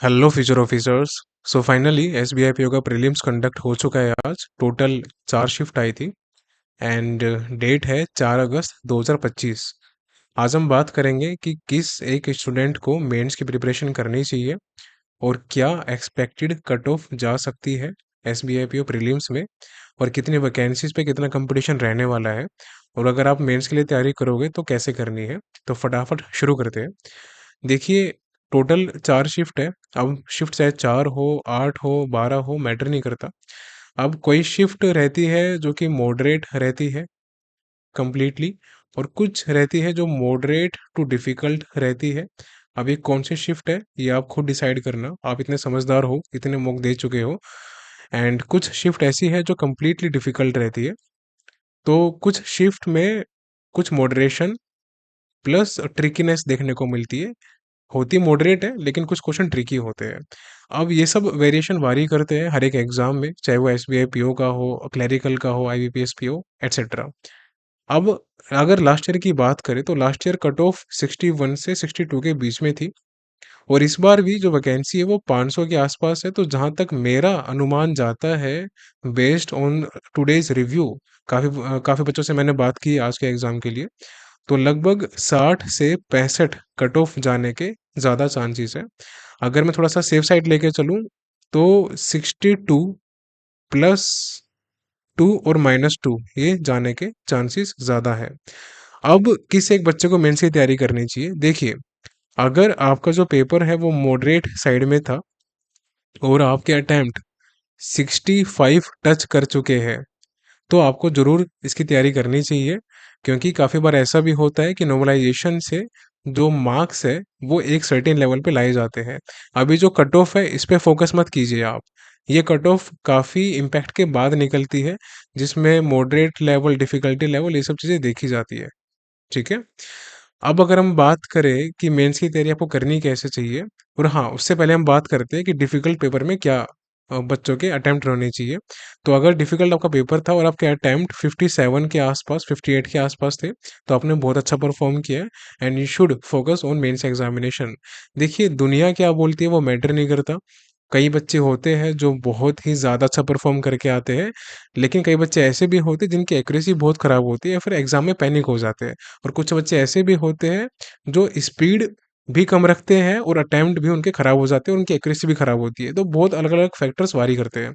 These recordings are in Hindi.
Hello future officers. So finally SBI PO का प्रीलिम्स कंडक्ट हो चुका है। आज टोटल 4 शिफ्ट आई थी एंड डेट है 4 अगस्त 2025। आज हम बात करेंगे कि किस एक स्टूडेंट को मेंस की प्रिपरेशन करनी चाहिए और क्या एक्सपेक्टेड कट ऑफ जा सकती है एसबीआई पीओ प्रीलिम्स में, और कितनी वैकेंसीज पे कितना कंपटीशन रहने वाला है, और अगर आप मेंस के लिए तैयारी करोगे तो कैसे करनी है। तो फटाफट शुरू करते हैं। देखिए, टोटल 4 शिफ्ट है। अब शिफ्ट चाहे 4 हो, 8 हो, 12 हो, मैटर नहीं करता। अब कोई शिफ्ट रहती है जो कि मॉडरेट रहती है कंप्लीटली, और कुछ रहती है जो मॉडरेट टू डिफिकल्ट रहती है। अब ये कौन सी शिफ्ट है ये आप खुद डिसाइड करना। आप इतने समझदार हो, इतने मौक दे चुके हो। एंड कुछ शिफ्ट ऐसी है जो कंप्लीटली डिफिकल्ट रहती है। तो कुछ शिफ्ट में कुछ मॉडरेशन प्लस ट्रिकीनेस देखने को मिलती है। होती मॉडरेट है लेकिन कुछ क्वेश्चन ट्रिकी होते हैं। अब ये सब वेरिएशन वारी करते हैं हर एक एग्जाम में, चाहे वो एसबीआई पीओ का हो, क्लरिकल का हो, आईबीपीएस पीओ एटसेट्रा। अब अगर लास्ट ईयर की बात करें तो लास्ट ईयर कट ऑफ 61 से 62 के बीच में थी, और इस बार भी जो वैकेंसी है वो 500 के आसपास है। तो जहां तक मेरा अनुमान जाता है, बेस्ड ऑन टुडेज रिव्यू, काफी बच्चों से मैंने बात की आज के एग्जाम के लिए, तो लगभग 60 से 65 कट ऑफ जाने के ज़्यादा चांसेस है। अगर मैं थोड़ा सा सेफ साइड लेके चलूँ तो 62 +2 और -2 ये जाने के चांसेस ज़्यादा है। अब किस एक बच्चे को मेंस की तैयारी करनी चाहिए? देखिए, अगर आपका जो पेपर है वो मॉडरेट साइड में था और आपके अटेम्प्ट 65 टच कर चुके हैं, तो आपको ज़रूर इसकी तैयारी करनी चाहिए। क्योंकि काफ़ी बार ऐसा भी होता है कि नॉर्मलाइजेशन से जो मार्क्स है वो एक सर्टेन लेवल पे लाए जाते हैं। अभी जो कट ऑफ है इस पे फोकस मत कीजिए आप। ये कट ऑफ काफ़ी इम्पैक्ट के बाद निकलती है, जिसमें मॉडरेट लेवल, डिफ़िकल्टी लेवल, ये सब चीज़ें देखी जाती है। ठीक है? अब अगर हम बात करें कि मेंस की तैयारी आपको करनी कैसे चाहिए, और हाँ, उससे पहले हम बात करते हैं कि डिफ़िकल्ट पेपर में क्या बच्चों के अटेम्प्ट रहने चाहिए। तो अगर डिफ़िकल्ट आपका पेपर था और आपके अटेम्प्ट 57 के आसपास, 58 के आसपास थे, तो आपने बहुत अच्छा परफ़ॉर्म किया है and you should focus on mains examination. देखिए, दुनिया क्या बोलती है वो मैटर नहीं करता। कई बच्चे होते हैं जो बहुत ही ज़्यादा अच्छा परफ़ॉर्म करके आते हैं, लेकिन कई बच्चे ऐसे भी होते हैं जिनकी एक्यूरेसी बहुत ख़राब होती है या फिर एग्ज़ाम में पैनिक हो जाते हैं। और कुछ बच्चे ऐसे भी होते हैं जो स्पीड भी कम रखते हैं और अटेम्प्ट भी उनके खराब हो जाते हैं, उनकी एक्यूरेसी भी खराब होती है। तो बहुत अलग-अलग फैक्टर्स वारी करते हैं।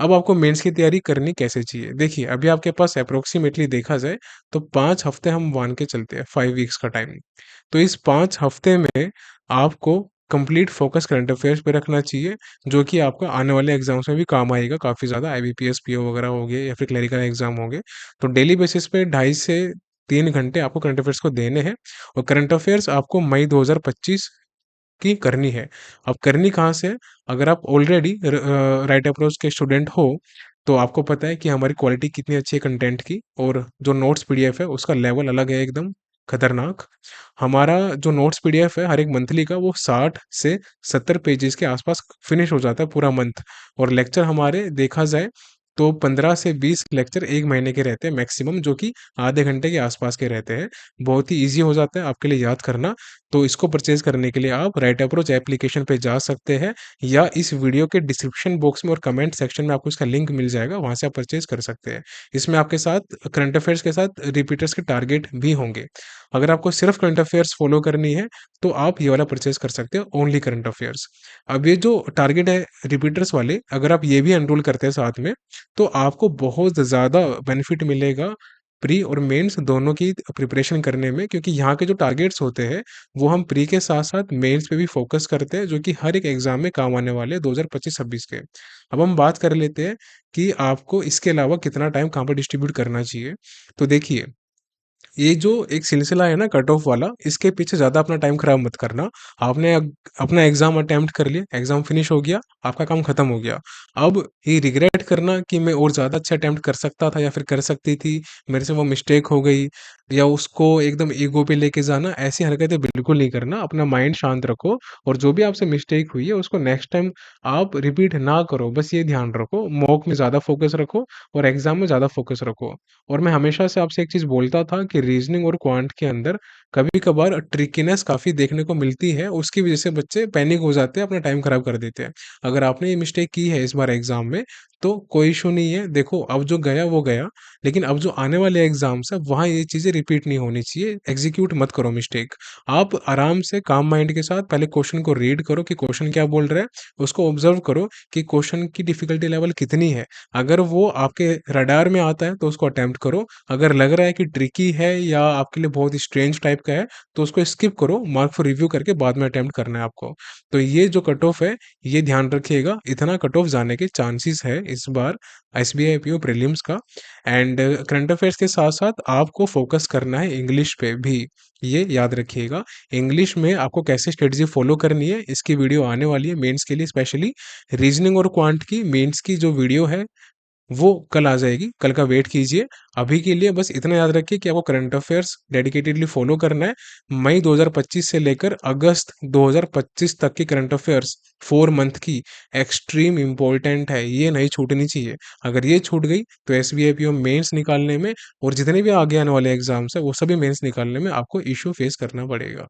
अब आपको मेंस की तैयारी करनी कैसे चाहिए? देखिए, अभी आपके पास अप्रॉक्सिमेटली देखा जाए तो 5 हफ्ते हम मान के चलते हैं, 5 वीक्स का टाइम। तो इस 5 हफ्ते में आपको कंप्लीट फोकस करंट अफेयर्स पे रखना चाहिए, जो कि आपका आने वाले एग्ज़ाम्स में भी काम आएगा काफ़ी ज़्यादा। आईबीपीएस, पीओ वगैरह हो गए या फिर क्लरिकल एग्ज़ाम हो गए। तो डेली बेसिस पे 2.5 से 3 घंटे आपको करंट अफेयर्स को देने हैं, और करंट अफेयर्स आपको मई 2025 की करनी है। अब करनी कहाँ से है? अगर आप ऑलरेडी राइट अप्रोच के स्टूडेंट हो, तो आपको पता है कि हमारी क्वालिटी कितनी अच्छी है कंटेंट की, और जो नोट्स पीडीएफ है उसका लेवल अलग है एकदम खतरनाक। हमारा जो नोट्स पीडीएफ है हर एक मंथली का, वो 60 से 70 पेजेस के आसपास फिनिश हो जाता है पूरा मंथ। और लेक्चर हमारे देखा जाए तो 15 से 20 लेक्चर 1 महीने के रहते हैं मैक्सिमम, जो कि आधे घंटे के आसपास के रहते हैं। बहुत ही ईज़ी हो जाता है आपके लिए याद करना। तो इसको परचेज़ करने के लिए आप राइट अप्रोच एप्लीकेशन पे जा सकते हैं, या इस वीडियो के डिस्क्रिप्शन बॉक्स में और कमेंट सेक्शन में आपको इसका लिंक मिल जाएगा, वहाँ से आप परचेज़ कर सकते हैं। इसमें आपके साथ करंट अफेयर्स के साथ रिपीटर्स के टारगेट भी होंगे। अगर आपको सिर्फ करंट अफेयर्स फॉलो करनी है, तो आप ये वाला परचेज़ कर सकते हो, ओनली करंट अफेयर्स। अब ये जो टारगेट है रिपीटर्स वाले, अगर आप ये भी एनरोल करते हैं साथ में, तो आपको बहुत ज़्यादा बेनिफिट मिलेगा प्री और मेंस दोनों की प्रिपरेशन करने में। क्योंकि यहाँ के जो टारगेट्स होते हैं वो हम प्री के साथ-साथ मेंस पे भी फ़ोकस करते हैं, जो कि हर एक एग्ज़ाम में काम आने वाले हैं 2025-26 के। अब हम बात कर लेते हैं कि आपको इसके अलावा कितना टाइम कहाँ पे डिस्ट्रीब्यूट करना चाहिए। तो देखिए, ये जो एक सिलसिला है ना कट ऑफ वाला, इसके पीछे ज़्यादा अपना टाइम खराब मत करना। आपने अपना एग्ज़ाम अटेम्प्ट कर लिया, एग्ज़ाम फिनिश हो गया, आपका काम खत्म हो गया। अब ये रिग्रेट करना कि मैं और ज़्यादा अच्छा अटेम्प्ट कर सकता था या फिर कर सकती थी, मेरे से वो मिस्टेक हो गई, या उसको एकदम ईगो पे लेके जाना, ऐसी हरकतें बिल्कुल नहीं करना। अपना माइंड शांत रखो, और जो भी आपसे मिस्टेक हुई है उसको नेक्स्ट टाइम आप रिपीट ना करो। बस ये ध्यान रखो, मॉक में ज़्यादा फोकस रखो और एग्ज़ाम में ज़्यादा फोकस रखो। और मैं हमेशा से आपसे एक चीज़ बोलता था कि रीजनिंग और क्वांट के अंदर कभी-कभार ट्रिकीनेस काफ़ी देखने को मिलती है, उसकी वज़ह से बच्चे पैनिक हो जाते हैं, अपना टाइम खराब कर देते हैं। अगर आपने ये मिस्टेक की है इस बार एग्ज़ाम में, तो कोई इश्यू नहीं है। देखो, अब जो गया वो गया, लेकिन अब जो आने वाले एग्ज़ाम्स हैं, वहाँ ये चीज़ें रिपीट नहीं होनी चाहिए। एग्ज़ीक्यूट मत करो मिस्टेक। आप आराम से काम माइंड के साथ पहले क्वेश्चन को रीड करो कि क्वेश्चन क्या बोल रहा है, उसको ऑब्ज़र्व करो कि क्वेश्चन की डिफ़िकल्टी लेवल कितनी है। अगर वो आपके रडार में आता है, तो उसको अटेम्प्ट करो। अगर लग रहा है कि ट्रिकी है या आपके लिए बहुत स्ट्रेंज टाइप का है, तो उसको स्किप करो, मार्क फॉर रिव्यू करके बाद में अटेम्प्ट करना है आपको। तो ये जो कट ऑफ है, ये ध्यान रखिएगा, इतना कट ऑफ जाने के चांसेस है इस बार एसबीआई पीओ प्रीलिम्स का। एंड करंट अफेयर्स के साथ-साथ आपको फोकस करना है इंग्लिश पे भी, ये याद रखिएगा। इंग्लिश में आपको कैसे स्ट्रेटजी फॉलो करनी है, इसकी वीडियो आने वाली है मेंस के लिए स्पेशली। रीजनिंग और क्वांट की मेंस की जो वीडियो है, वो कल आ जाएगी, कल का वेट कीजिए। अभी के लिए बस इतना याद रखिए कि आपको करंट अफेयर्स डेडिकेटेडली फॉलो करना है। मई 2025 से लेकर अगस्त 2025 तक की करंट अफेयर्स 4 मंथ की एक्सट्रीम इम्पोर्टेंट है, ये नहीं छूटनी चाहिए। अगर ये छूट गई तो एसबीआई पीओ मेंस निकालने में और जितने भी आगे आने वाले एग्जाम्स हैं, वो सभी मेंस निकालने में आपको इश्यू फेस करना पड़ेगा।